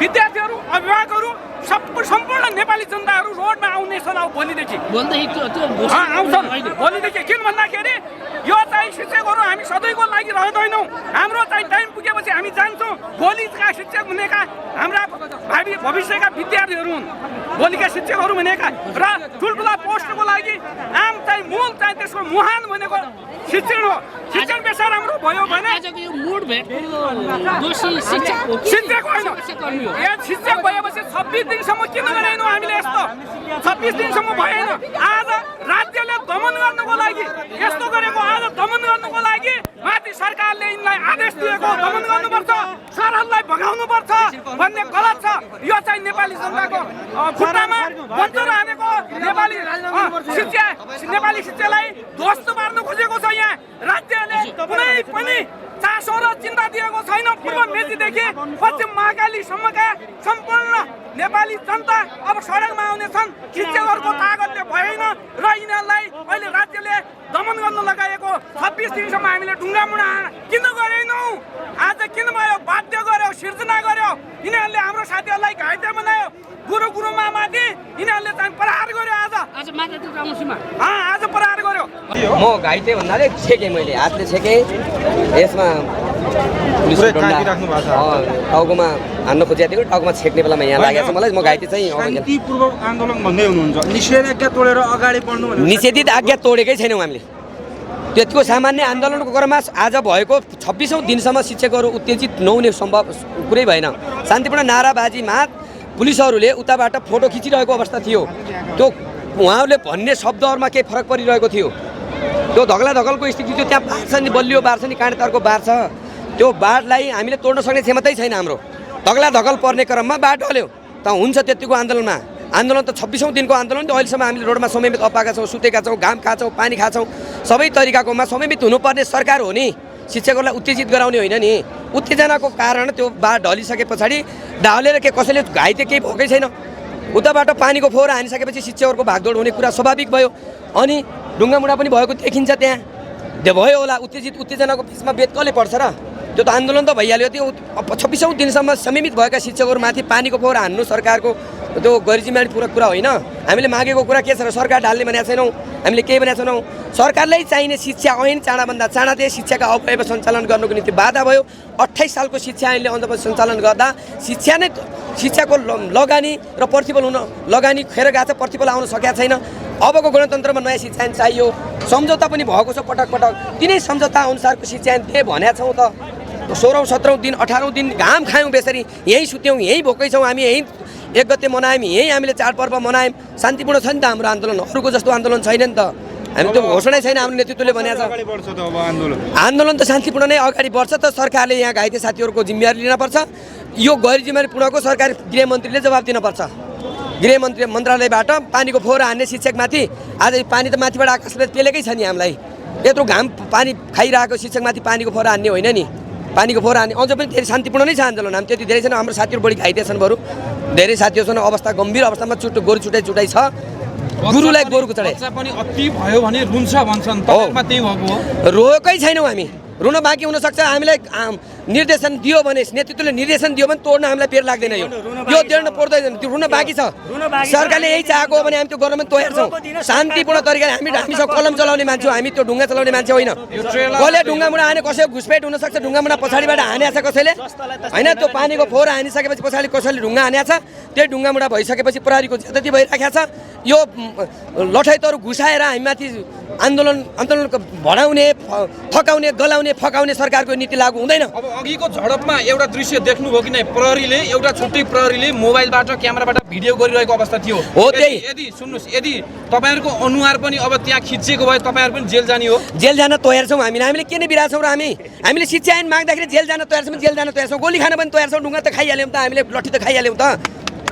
विद्यार्थीहरू अभिभावकहरू सम्पूर्ण नेपाली जनताहरू रोडमा आउने छन् अब भोलिदेखि आउँछन् भोलिदेखि। किन भन्दाखेरि यो चाहिँ शिक्षकहरू हामी सधैँको लागि रहँदैनौँ। हाम्रो चाहिँ टाइम पुगेपछि हामी जान्छौँ। भोलिका शिक्षक भनेका हाम्रा भविष्यका विद्यार्थीहरू हुन्। भोलिका शिक्षकहरू भनेका र ठुल्ठुला पोस्टको लागि आम चाहिँ मूल चाहिँ त्यसको मुहान भनेको शिक्षण हो। शिक्षण पेसा राम्रो भयो भने शिक्षक होइन। शिक्षक भएपछि 26 दिनसम्म किन गराएनौँ हामीले यस्तो? 26 दिनसम्म भएन। आज राज्यले दमन गर्नुको लागि यस्तो गरेको, आज दमन गर्नुको लागि माथि सरकारले यिनलाई आदेश दिएको दमन गर्नुपर्छ, सरहरूलाई भगाउनुपर्छ भन्ने गलत छ। यो चाहिँ नेपाली जनताको खुट्टामा बन्चो हानेको नेपाली शिक्षालाई ध्वस्त पार्न खोजेको छ। यहाँ राज्यले कुनै पनि चासो र चिन्ता दिएको छैन। पूर्व मेचीदेखि पश्चिम महाकालीसम्मका सम्पूर्ण नेपाली जनता अब सडकमा आउने छन्। शिक्षकहरूको तागतले भएन र यिनीहरूलाई अहिले राज्यले दमन गर्न लगाएको 26 दिनसम्म हामीले ढुङ्गामुढा किन गरेनौँ? आज किन भयो? बाध्य गर्यो, सिर्जना गर्यो। यिनीहरूले हाम्रो साथीहरूलाई घाइते बनायो। गुरुमा माथि यिनीहरूले चाहिँ प्रहार गर्यो। आज प्रहार गर्यो। म घाइते भन्नाले छेकेँ, मैले हातले छेकेँ। यसमा टाउकोमा हान्न खोजेको थियो, टाउकोमा छेक्ने बेलामा यहाँ लागेको छ मलाई। म घाइते चाहिँ शान्तिपूर्वक आन्दोलन भन्दै हुनुहुन्छ, निषेधाज्ञा तोडेर अगाडि बढ्नु भने निषेधित आज्ञा तोडेकै छैनौँ हामीले। त्यतिको सामान्य आन्दोलनको क्रममा आज भएको 26औं दिनसम्म शिक्षकहरू उत्तेजित नहुने सम्भव कुरै भएन। शान्तिपूर्ण नाराबाजीमा पुलिसहरूले उताबाट फोटो खिचिरहेको अवस्था थियो। त्यो उहाँहरूले भन्ने शब्दहरूमा केही फरक परिरहेको थियो। त्यो धगला धगलको स्थिति थियो। त्यहाँ बार छ नि, बलियो बार छ नि, काँडेतारको बार छ। त्यो बाढलाई हामीले तोड्न सक्ने क्षमतै छैन हाम्रो। धगला धगल पर्ने क्रममा बाढ ढल्यो त हुन्छ। त्यतिको आन्दोलन त 26औं दिनको आन्दोलन थियो। अहिलेसम्म हामीले रोडमा समयमित अपाएका छौँ, सुतेका छौँ, घाम खाछौँ, पानी खाछौँ, सबै तरिकाकोमा समयमित हुनुपर्ने सरकार हो नि। शिक्षकहरूलाई उत्तेजित गराउने होइन नि। उत्तेजनाको कारण त्यो बाढ ढलिसके पछाडि ढलेर के कसैले घाइते केही भएकै छैन। उताबाट पानीको फोहोर हानिसकेपछि शिक्षकहरूको भागदौड हुने कुरा स्वाभाविक भयो। अनि ढुङ्गामुढा पनि भएको देखिन्छ। त्यहाँ भयो होला। उत्तेजनाको बिचमा बेद कसले पर्छ र? त्यो त आन्दोलन त भइहाल्यो। त्यो 26औं दिनसम्म समयमित भएका शिक्षकहरूमाथि पानीको फोहोर हान्नु सरकारको त्यो गैरजिम्मेवारीपूर्वक कुरा होइन। हामीले मागेको कुरा के छ र? सरकार ढाल्ने भनेको छैनौँ, हामीले केही भनेको छैनौँ। सरकारलाई चाहिने शिक्षा ऐन चाँडाभन्दा चाँडा चाहिँ शिक्षाका अपव्यय सञ्चालन गर्नुको निम्ति बाधा भयो। 28 सालको शिक्षा ऐनले अन्तर्गत सञ्चालन गर्दा शिक्षाको लगानी र प्रतिफल हुन लगानी खेर गएको छ, प्रतिफल आउन सकेका छैन। अबको गणतन्त्रमा नयाँ शिक्षा ऐन चाहियो। सम्झौता पनि भएको छ पटक पटक। तिनै सम्झौता अनुसारको शिक्षा ऐन के भनेका छौँ त? 16औं 17औं दिन 18औं दिन घाम खायौँ, बेसरी यहीँ सुत्यौँ, यहीँ भोकै छौँ। हामी यहीँ 1 गते मनायौँ, यहीँ हामीले चाडपर्व मनायौँ। शान्तिपूर्ण छ नि त हाम्रो आन्दोलन। अरूको जस्तो आन्दोलन छैन नि त। हामी त घोषणै छैन हाम्रो नेतृत्वले भनेको छ। आन्दोलन त शान्तिपूर्ण नै अगाडि बढ्छ त। सरकारले यहाँ घाइते साथीहरूको जिम्मेवारी लिनुपर्छ। यो गैर जिम्मेवारीपूर्णको सरकार गृहमन्त्रीले जवाब दिनुपर्छ। गृह मन्त्रालयबाट पानीको फोहोर हान्ने शिक्षकमाथि आज पानी त माथिबाट आकाशले पेलेकै छ नि। हामीलाई यत्रो घाम पानी खाइरहेको शिक्षकमाथि पानीको फोहोर हान्ने होइन नि। पानीको फोहोर हान्ने अझ पनि धेरै शान्तिपूर्ण नै छ आन्दोलन। हामी त्यति धेरै छैन। हाम्रो साथीहरू बढी घाइते छन्। बरु धेरै साथीहरू छन् अवस्था गम्भीर अवस्थामा। गोरु छुटाइ छ। गुरुलाई गोरुको चढाइ पनि अति भयो भने रुन्छ भन्छन्। तपाईँमा त्यही भएको हो? रोएकै छैनौँ हामी। रुन बाँकी हुनसक्छ। हामीलाई निर्देशन दियो भने, नेतृत्वले निर्देशन दियो भने तोड्न हामीलाई बेर लाग्दैन। यो देड्न पर्दैन। त्यो रुन बाँकी छ। सरकारले यही चाहेको हो भने हामी त्यो गर्न पनि तयार छौँ। शान्तिपूर्ण तरिकाले हामीसँग कलम चलाउने मान्छे हो। हामी त्यो ढुङ्गा चलाउने मान्छे होइन। कसले ढुङ्गामुढा हाने, कसैको घुसपेट हुनसक्छ। ढुङ्गामुढा पछाडिबाट हानेको छ कसैले होइन। त्यो पानीको फोहोर हानिसकेपछि पछाडि कसैले ढुङ्गा हानेको छ। त्यही ढुङ्गामुढा भइसकेपछि प्रहरीको ज्यादती भइराखेको छ। यो लठाइतहरू घुसाएर हामीमाथि आन्दोलन भडाउने, थकाउने, गलाउने, फकाउने सरकारको नीति लागू हुँदैन। अब अघिको झडपमा एउटा दृश्य देख्नुभयो कि नै? प्रहरीले एउटा छुट्टै प्रहरीले मोबाइलबाट क्यामेराबाट भिडियो गरिरहेको अवस्था थियो। हो त्यही। यदि सुन्नुहोस्, यदि तपाईँहरूको अनुहार पनि अब त्यहाँ खिचिएको भए तपाईँहरू पनि जेल जाने हो? जेल जान तयार छौँ। हामीले के नै बिराएको छौँ र? हामीले शिक्षा ऐन माग्दाखेरि जेल जान तयार छौँ। जेल जान तयार छौँ। गोली खान पनि तयार छौँ। ढुङ्गा त खाइहाल्यौँ त हामीले, लट्ठी त खाइहाल्यौँ त।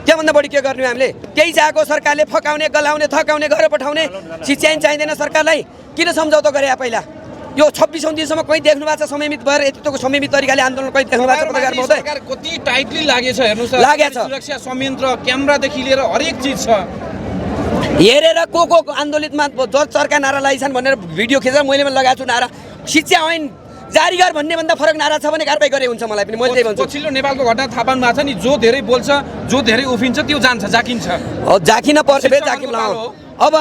त्योभन्दा बढी के गर्ने हामीले? त्यही चाहेको सरकारले फकाउने, गलाउने, थकाउने, घर पठाउने। शिक्षा ऐन चाहिँदैन सरकारलाई। किन सम्झौता गरे पहिला? यो 26औं दिनसम्म कहीँ देख्नु भएको छ समयमित भएर यतिको समयमित तरिकाले आन्दोलन कहीँ देख्नु भएको छ पत्रकार महोदय? सरकार कति टाइटली लागेछ हेर्नुस्। लागेछ। सुरक्षा संयन्त्र, क्यामेरादेखि लिएर हरेक चिज छ। हेरेर को आन्दोलितमा जज सरकार नारा लगाइछन् भनेर भिडियो खिचेर मैले लगाएको छु नारा। शिक्षा ऐन जारी गर भन्ने भन्दा फरक नारा छ भने कारबाही गरे हुन्छ मलाई पनि मैले त्यही भन्छु पछिल्लो नेपालको घटना थाहा पाउनु भएको छ नि जो धेरै बोल्छ जो धेरै उफ्रिन्छ त्यो जान्छ जाकिन्छ जाकिन पर्छ शिक्षा जाकिन गर्नुको पालो हो। अब